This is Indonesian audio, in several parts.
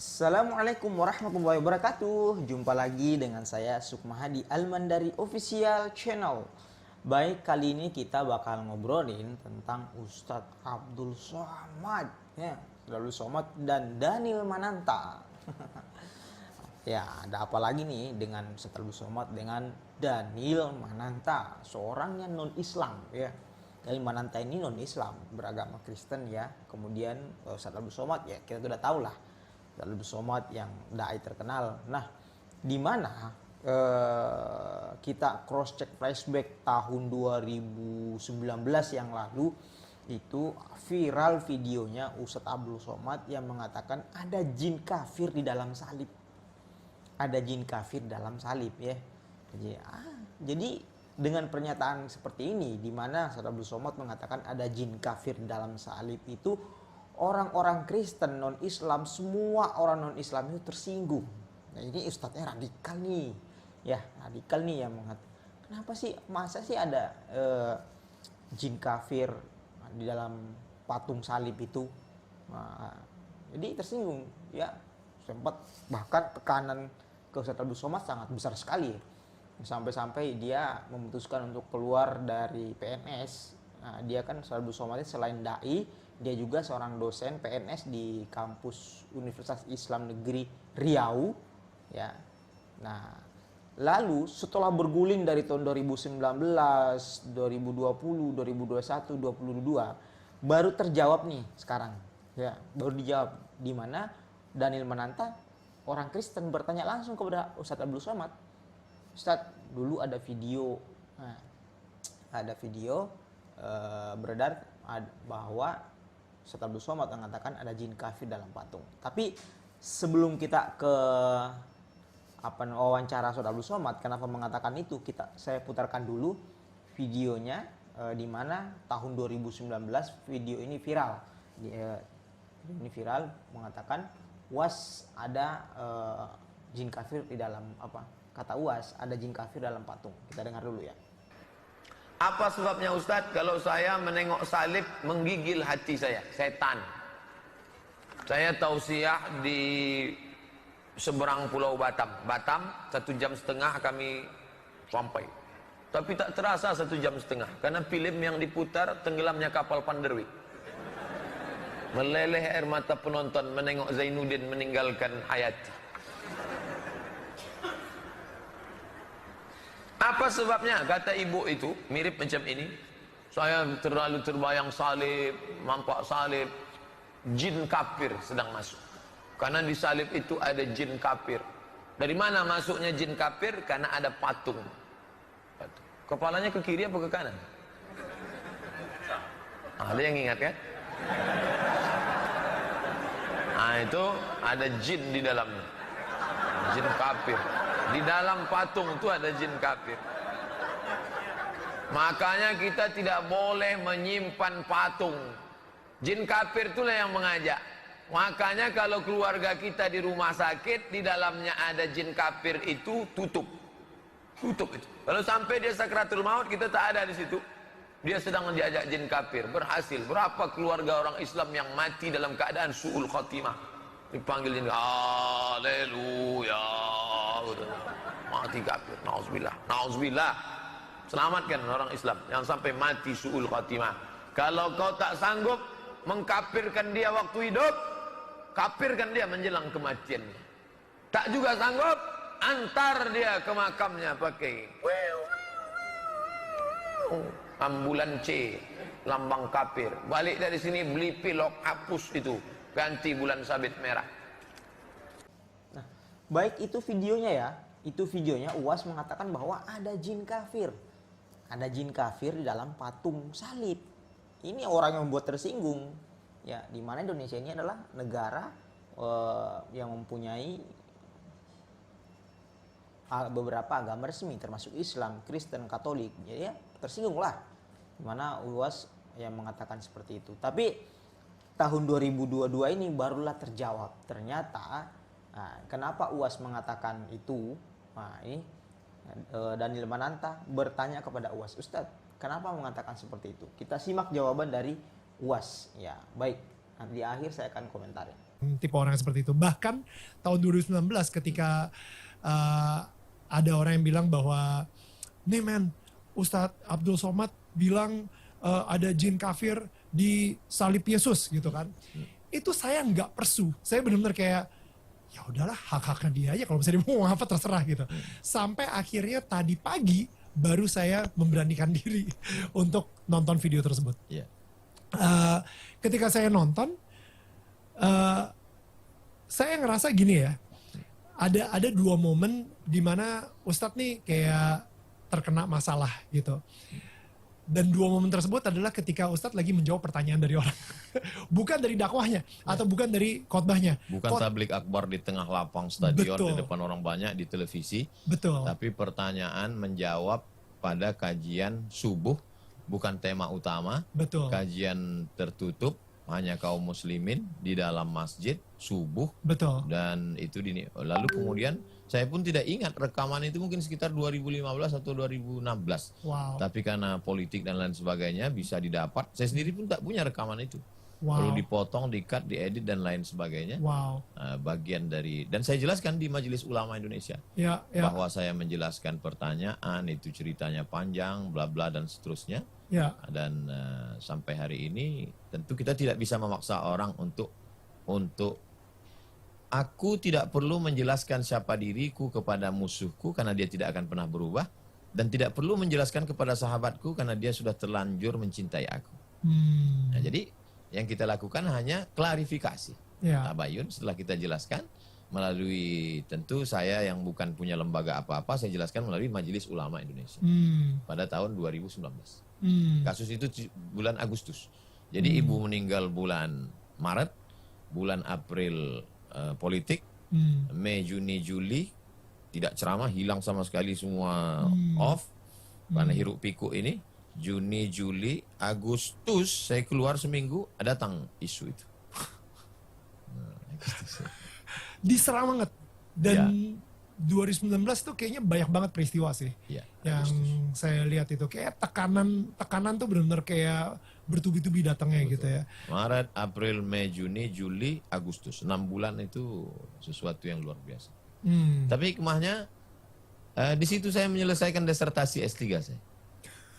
Assalamualaikum warahmatullahi wabarakatuh. Jumpa lagi dengan saya Sukmahadi Alman dari Official Channel. Baik, kali ini kita bakal ngobrolin tentang Ustadz Abdul Somad, ya, Abdul Somad dan Daniel Mananta. Ya, ada apa lagi nih dengan Ustadz Abdul Somad dengan Daniel Mananta, seorang yang non Islam, ya. Daniel Mananta ini non Islam, beragama Kristen, ya. Kemudian Ustadz Abdul Somad, ya, kita sudah tahu lah, Abdul Somad yang dai terkenal. Nah, di mana kita cross check flashback tahun 2019 yang lalu, itu viral videonya Ustadz Abdul Somad yang mengatakan ada jin kafir di dalam salib. Ada jin kafir dalam salib, ya. Jadi dengan pernyataan seperti ini, di mana Ustadz Abdul Somad mengatakan ada jin kafir di dalam salib, itu orang-orang Kristen non-Islam, semua orang non-Islam itu tersinggung. Nah, ini ustadznya radikal nih, ya, radikal nih yang mengatakan, kenapa sih, masa sih ada jin kafir di dalam patung salib itu? Nah, jadi tersinggung, ya. Sempat bahkan tekanan ke Ustadz Abdul Somad sangat besar sekali, sampai-sampai dia memutuskan untuk keluar dari PNS. Nah, dia kan Ustadz Abdul Somad selain dai, dia juga seorang dosen PNS di kampus Universitas Islam Negeri Riau, ya. Nah, lalu setelah berguling dari tahun 2019, 2020, 2021, 2022, baru terjawab nih sekarang, ya, baru dijawab, di mana Daniel Mananta, orang Kristen, bertanya langsung kepada Ustadz Abdul Somad, Ustadz, dulu ada video, beredar bahwa Ustadz Abdul Somad mengatakan ada jin kafir dalam patung. Tapi sebelum kita ke wawancara Ustadz Abdul Somad kenapa mengatakan itu, saya putarkan dulu videonya, di mana tahun 2019 video ini viral. Ini viral mengatakan UAS ada jin kafir di dalam kata UAS ada jin kafir dalam patung. Kita dengar dulu, ya. Apa sebabnya Ustadz kalau saya menengok salib menggigil hati saya, setan. Saya tausiah di seberang pulau Batam. 1,5 jam kami sampai. Tapi tak terasa 1,5 jam, karena film yang diputar tenggelamnya kapal Panderwit. Meleleh air mata penonton menengok Zainuddin meninggalkan Hayati. Apa sebabnya? Kata ibu itu mirip macam ini. Saya terlalu terbayang salib, nampak salib, jin kafir sedang masuk. Karena di salib itu ada jin kafir. Dari mana masuknya jin kafir? Karena ada patung. Kepalanya ke kiri apa ke kanan? Ada yang ingat kan? Nah, itu ada jin di dalamnya. Jin kafir. Di dalam patung itu ada jin kafir. Makanya kita tidak boleh menyimpan patung. Jin kafir itulah yang mengajak. Makanya kalau keluarga kita di rumah sakit, di dalamnya ada jin kafir itu, tutup. Tutup itu. Kalau sampai dia sakratul maut, kita tak ada di situ. Dia sedang diajak jin kafir. Berhasil. Berapa keluarga orang Islam yang mati dalam keadaan su'ul khatimah. Dipanggil jin, haleluya, mati kafir, na'udzubillah, na'udzubillah. Selamatkan orang Islam yang sampai mati su'ul khatimah. Kalau kau tak sanggup mengkafirkan dia waktu hidup, kafirkan dia menjelang kematiannya. Tak juga sanggup, antar dia ke makamnya pakai ambulan C, lambang kafir. Balik dari sini beli pilok, hapus itu, ganti bulan sabit merah. Nah, baik itu videonya, ya. Itu videonya UAS mengatakan bahwa ada jin kafir. Ada jin kafir di dalam patung salib. Ini orang yang membuat tersinggung. Ya, di mana Indonesia ini adalah negara yang mempunyai beberapa agama resmi, termasuk Islam, Kristen, Katolik. Jadi, ya, tersinggunglah. Di mana UAS yang mengatakan seperti itu. Tapi tahun 2022 ini barulah terjawab. Ternyata, kenapa UAS mengatakan itu? Nah, ini Daniel Mananta bertanya kepada UAS, Ustadz, kenapa mengatakan seperti itu? Kita simak jawaban dari UAS. Ya, baik. Nanti di akhir saya akan komentarin. Tipe orang seperti itu. Bahkan tahun 2019 ketika ada orang yang bilang bahwa nih men, Ustadz Abdul Somad bilang ada jin kafir di salib Yesus gitu kan. Itu saya nggak persu. Saya benar-benar kayak ya udahlah, hak-haknya dia aja, kalau misalnya dia mau ngomong apa terserah gitu. Sampai akhirnya tadi pagi baru saya memberanikan diri untuk nonton video tersebut. Iya. Ketika saya nonton, saya ngerasa gini ya, ada dua momen di mana Ustadz nih kayak terkena masalah gitu. Dan dua momen tersebut adalah ketika Ustadz lagi menjawab pertanyaan dari orang. Bukan dari dakwahnya atau bukan dari khotbahnya. Bukan tablik akbar di tengah lapang stadion, Betul. di depan orang banyak, di televisi. Betul. Tapi pertanyaan menjawab pada kajian subuh, bukan tema utama. Betul. Kajian tertutup, hanya kaum muslimin di dalam masjid, subuh. Betul. Dan itu lalu kemudian saya pun tidak ingat rekaman itu, mungkin sekitar 2015 atau 2016. Wow. Tapi karena politik dan lain sebagainya bisa didapat. Saya sendiri pun tak punya rekaman itu. Wow. Perlu dipotong, di-cut, diedit dan lain sebagainya. Wow. Bagian dari, dan saya jelaskan di Majelis Ulama Indonesia. Ya, ya, Bahwa saya menjelaskan pertanyaan, itu ceritanya panjang, bla bla dan seterusnya. ya. Dan sampai hari ini tentu kita tidak bisa memaksa orang untuk aku tidak perlu menjelaskan siapa diriku kepada musuhku karena dia tidak akan pernah berubah, dan tidak perlu menjelaskan kepada sahabatku karena dia sudah terlanjur mencintai aku. Nah, jadi yang kita lakukan hanya klarifikasi. Ya. Tabayun setelah kita jelaskan melalui, tentu saya yang bukan punya lembaga apa-apa, saya jelaskan melalui Majelis Ulama Indonesia pada tahun 2019. Kasus itu bulan Agustus. Jadi ibu meninggal bulan Maret, bulan April politik, Mei, Juni, Juli tidak ceramah, hilang sama sekali semua, off karena hiruk pikuk ini. Juni, Juli, Agustus saya keluar seminggu, datang isu itu. Diserang banget. Dan Ya. 2019 tuh kayaknya banyak banget peristiwa sih. Ya, Yang saya lihat itu kayak tekanan tuh benar-benar kayak bertubi-tubi datangnya gitu ya. Maret, April, Mei, Juni, Juli, Agustus. 6 bulan itu sesuatu yang luar biasa. Tapi hikmahnya di situ saya menyelesaikan disertasi S3 saya.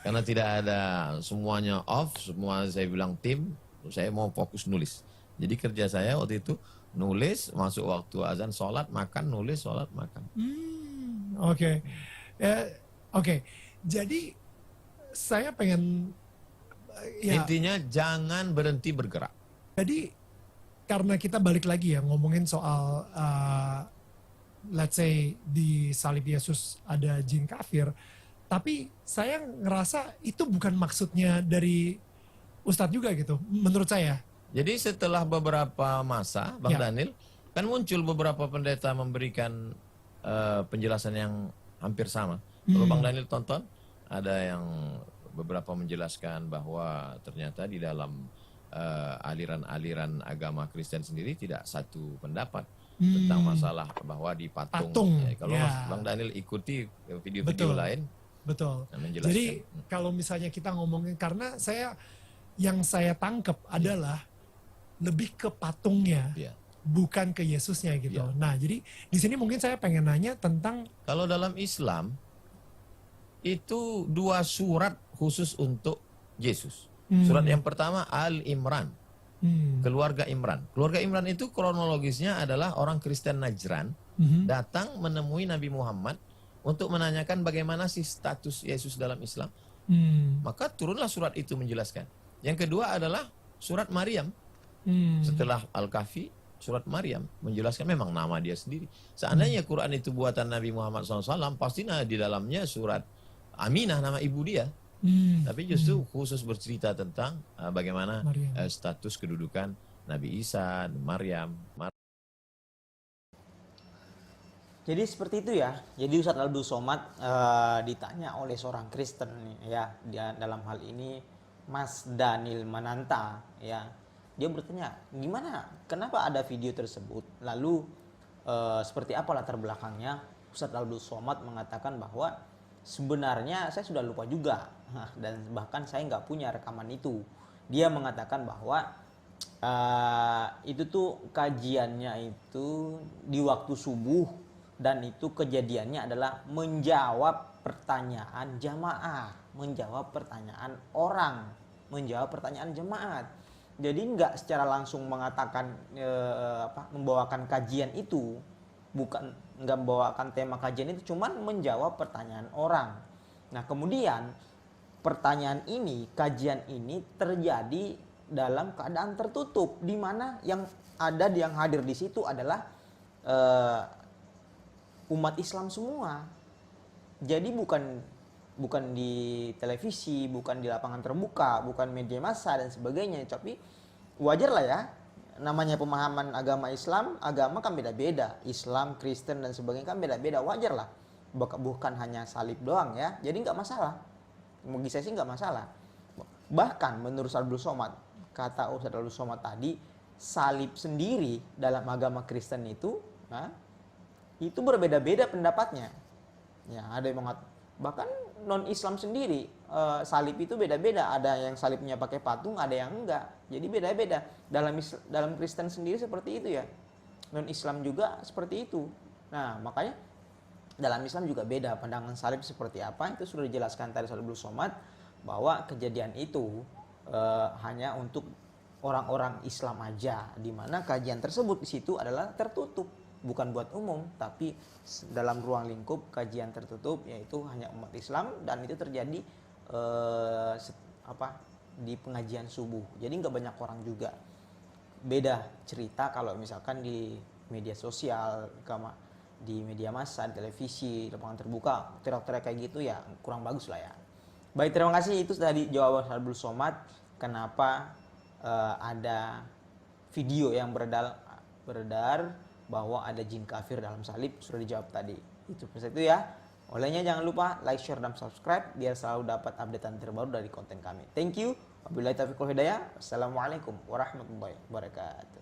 Karena tidak ada, semuanya off, semua saya bilang tim, saya mau fokus nulis. Jadi kerja saya waktu itu nulis, masuk waktu azan, sholat, makan, nulis, sholat, makan. Oke. Oke. Jadi saya pengen ya. Intinya jangan berhenti bergerak. Jadi karena kita balik lagi ya ngomongin soal let's say di salib Yesus ada jin kafir, tapi saya ngerasa itu bukan maksudnya dari Ustadz juga gitu, menurut saya. Jadi setelah beberapa masa, Bang Ya. Daniel, kan muncul beberapa pendeta memberikan penjelasan yang hampir sama. Kalau Bang Daniel tonton, ada yang beberapa menjelaskan bahwa ternyata di dalam aliran-aliran agama Kristen sendiri tidak satu pendapat tentang masalah bahwa di patung. Patung, Kalau ya. Bang Daniel ikuti video-video Betul. lain, Betul. menjelaskan. Jadi kalau misalnya kita ngomongin, karena yang saya tangkap adalah lebih ke patungnya, Ya. bukan ke Yesusnya gitu. Ya. Nah, jadi di sini mungkin saya pengen nanya tentang Kalau dalam Islam itu 2 surat khusus untuk Yesus. Surat yang pertama Al-Imran, keluarga Imran. Keluarga Imran itu kronologisnya adalah orang Kristen Najran datang menemui Nabi Muhammad untuk menanyakan bagaimana sih status Yesus dalam Islam. Maka turunlah surat itu menjelaskan. Yang kedua adalah surat Maryam. Setelah Al-Kahfi, surat Maryam menjelaskan memang nama dia sendiri. Seandainya Quran itu buatan Nabi Muhammad SAW, pasti di dalamnya surat Aminah, nama ibu dia. Tapi justru khusus bercerita tentang bagaimana Maryam. status kedudukan Nabi Isa, Maryam. Jadi seperti itu ya. Jadi Ustadz Abdul Somad ditanya oleh seorang Kristen nih, ya, dia dalam hal ini Mas Daniel Mananta, ya. Dia bertanya, gimana? Kenapa ada video tersebut? Lalu seperti apa latar belakangnya? Ustadz Abdul Somad mengatakan bahwa sebenarnya saya sudah lupa juga, dan bahkan saya nggak punya rekaman itu. Dia mengatakan bahwa Itu tuh kajiannya itu di waktu subuh, dan itu kejadiannya adalah menjawab pertanyaan jamaah, menjawab pertanyaan orang, menjawab pertanyaan jemaat. Jadi nggak secara langsung mengatakan membawakan kajian itu, bukan nggak membawakan tema kajian itu, cuman menjawab pertanyaan orang. Nah kemudian pertanyaan ini, kajian ini terjadi dalam keadaan tertutup, di mana yang hadir di situ adalah umat Islam semua. Jadi bukan di televisi, bukan di lapangan terbuka, bukan media massa dan sebagainya. Tapi wajar lah ya, namanya pemahaman agama Islam, agama kan beda-beda. Islam, Kristen dan sebagainya kan beda-beda, wajar lah. Bukan hanya salib doang ya, jadi nggak masalah. Bagi saya sih nggak masalah. Bahkan menurut Abdul Somad, kata Ustadz Abdul Somad tadi, salib sendiri dalam agama Kristen itu, itu berbeda-beda pendapatnya. Ya, ada yang bahkan non Islam sendiri salib itu beda-beda. Ada yang salibnya pakai patung, ada yang enggak. Jadi beda-beda. Dalam Kristen sendiri seperti itu ya. Non Islam juga seperti itu. Nah, makanya dalam Islam juga beda pandangan salib seperti apa, itu sudah dijelaskan tadi Abdul Somad, bahwa kejadian itu hanya untuk orang-orang Islam aja, di mana kajian tersebut di situ adalah tertutup, bukan buat umum, tapi dalam ruang lingkup kajian tertutup, yaitu hanya umat Islam, dan itu terjadi di pengajian subuh. Jadi nggak banyak orang juga. Beda cerita kalau misalkan di media sosial, di media massa, di televisi, lapangan terbuka, teriak-teriak kayak gitu ya kurang bagus lah ya. Baik, terima kasih. Itu tadi jawaban Abdul Somad kenapa ada video yang beredar bahwa ada jin kafir dalam salib, sudah dijawab tadi. Itu itu ya. Olehnya jangan lupa like, share, dan subscribe biar selalu dapat updatean terbaru dari konten kami. Thank you. Wabillahi taufiq wal hidayah. Wassalamualaikum warahmatullahi wabarakatuh.